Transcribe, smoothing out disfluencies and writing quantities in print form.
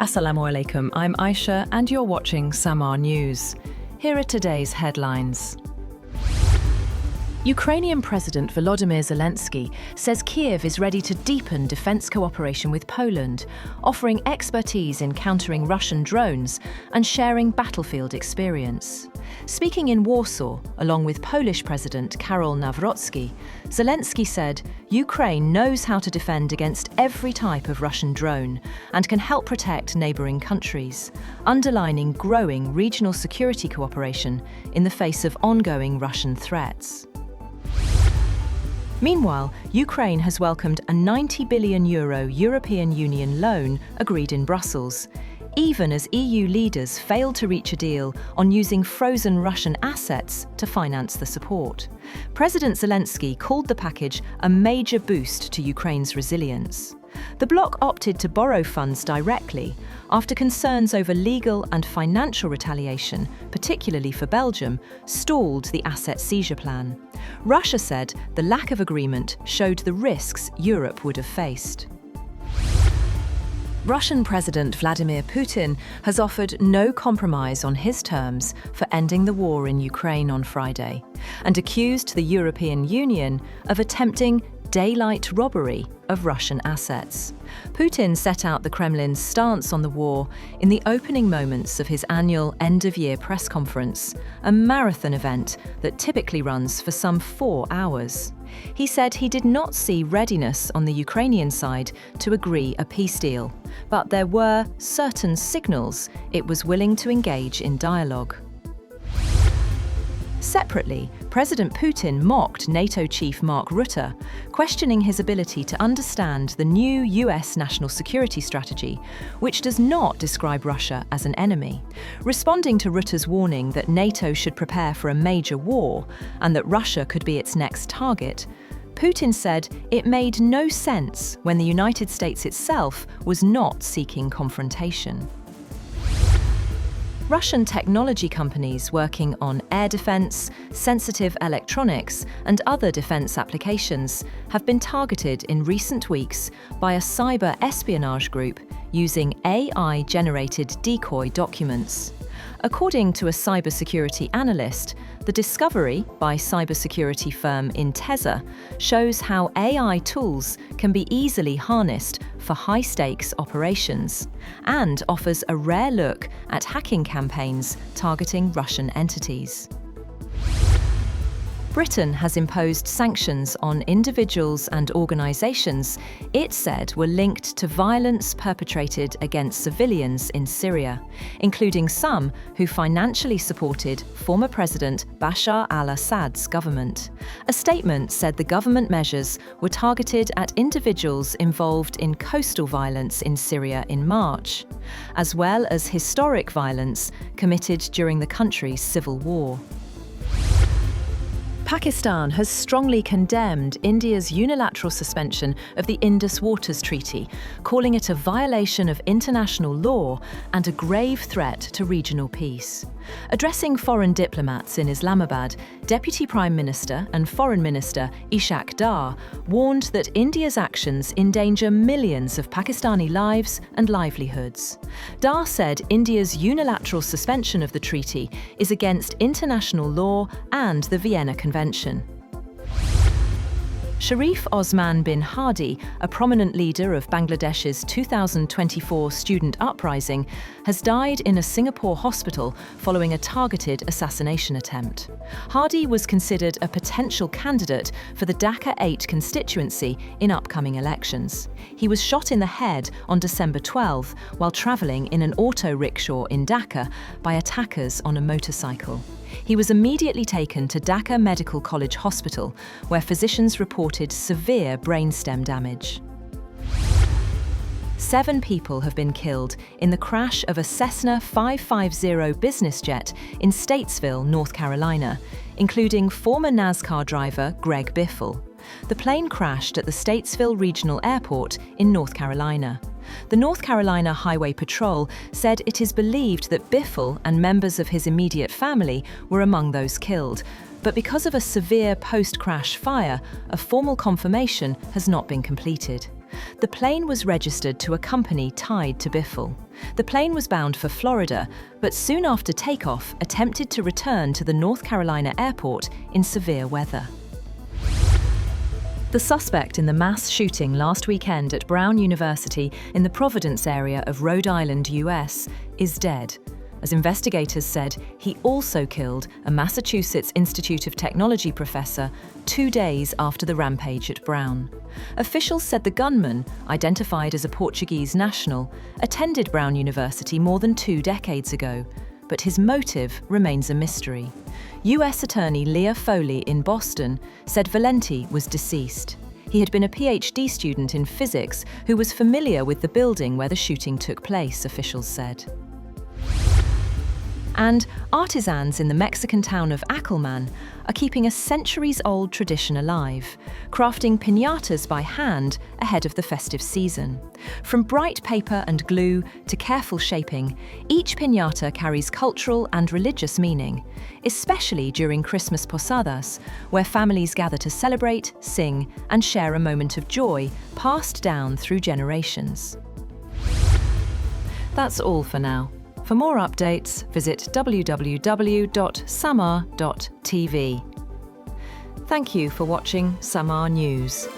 Assalamu alaikum, I'm Aisha and you're watching SAMAA News. Here are today's headlines. Ukrainian President Volodymyr Zelensky says Kiev is ready to deepen defense cooperation with Poland, offering expertise in countering Russian drones and sharing battlefield experience. Speaking in Warsaw, along with Polish President Karol Nawrocki, Zelensky said Ukraine knows how to defend against every type of Russian drone and can help protect neighbouring countries, underlining growing regional security cooperation in the face of ongoing Russian threats. Meanwhile, Ukraine has welcomed a €90 billion European Union loan agreed in Brussels, even as EU leaders failed to reach a deal on using frozen Russian assets to finance the support. President Zelensky called the package a major boost to Ukraine's resilience. The bloc opted to borrow funds directly after concerns over legal and financial retaliation, particularly for Belgium, stalled the asset seizure plan. Russia said the lack of agreement showed the risks Europe would have faced. Russian President Vladimir Putin has offered no compromise on his terms for ending the war in Ukraine on Friday, and accused the European Union of attempting daylight robbery of Russian assets. Putin set out the Kremlin's stance on the war in the opening moments of his annual end-of-year press conference, a marathon event that typically runs for some 4 hours. He said he did not see readiness on the Ukrainian side to agree a peace deal, but there were certain signals it was willing to engage in dialogue. Separately, President Putin mocked NATO chief Mark Rutte, questioning his ability to understand the new US national security strategy, which does not describe Russia as an enemy. Responding to Rutte's warning that NATO should prepare for a major war and that Russia could be its next target, Putin said it made no sense when the United States itself was not seeking confrontation. Russian technology companies working on air defense, sensitive electronics, and other defense applications have been targeted in recent weeks by a cyber espionage group using AI-generated decoy documents. According to a cybersecurity analyst, the discovery by cybersecurity firm Intesa shows how AI tools can be easily harnessed for high-stakes operations and offers a rare look at hacking campaigns targeting Russian entities. Britain has imposed sanctions on individuals and organisations it said were linked to violence perpetrated against civilians in Syria, including some who financially supported former President Bashar al-Assad's government. A statement said the government measures were targeted at individuals involved in coastal violence in Syria in March, as well as historic violence committed during the country's civil war. Pakistan has strongly condemned India's unilateral suspension of the Indus Waters Treaty, calling it a violation of international law and a grave threat to regional peace. Addressing foreign diplomats in Islamabad, Deputy Prime Minister and Foreign Minister Ishaq Dar warned that India's actions endanger millions of Pakistani lives and livelihoods. Dar said India's unilateral suspension of the treaty is against international law and the Vienna Convention. Sharif Osman bin Hadi, a prominent leader of Bangladesh's 2024 student uprising, has died in a Singapore hospital following a targeted assassination attempt. Hadi was considered a potential candidate for the Dhaka 8 constituency in upcoming elections. He was shot in the head on December 12 while travelling in an auto rickshaw in Dhaka by attackers on a motorcycle. He was immediately taken to Dhaka Medical College Hospital, where physicians reported severe brainstem damage. 7 people have been killed in the crash of a Cessna 550 business jet in Statesville, North Carolina, including former NASCAR driver Greg Biffle. The plane crashed at the Statesville Regional Airport in North Carolina. The North Carolina Highway Patrol said it is believed that Biffle and members of his immediate family were among those killed, but because of a severe post-crash fire, a formal confirmation has not been completed. The plane was registered to a company tied to Biffle. The plane was bound for Florida, but soon after takeoff attempted to return to the North Carolina airport in severe weather. The suspect in the mass shooting last weekend at Brown University in the Providence area of Rhode Island, US, is dead. As investigators said, he also killed a Massachusetts Institute of Technology professor 2 days after the rampage at Brown. Officials said the gunman, identified as a Portuguese national, attended Brown University more than 2 decades ago, but his motive remains a mystery. US Attorney Leah Foley in Boston said Valenti was deceased. He had been a PhD student in physics who was familiar with the building where the shooting took place, officials said. And artisans in the Mexican town of Acalman are keeping a centuries-old tradition alive, crafting piñatas by hand ahead of the festive season. From bright paper and glue to careful shaping, each piñata carries cultural and religious meaning, especially during Christmas posadas, where families gather to celebrate, sing, and share a moment of joy passed down through generations. That's all for now. For more updates, visit www.SAMAA.tv. Thank you for watching SAMAA News.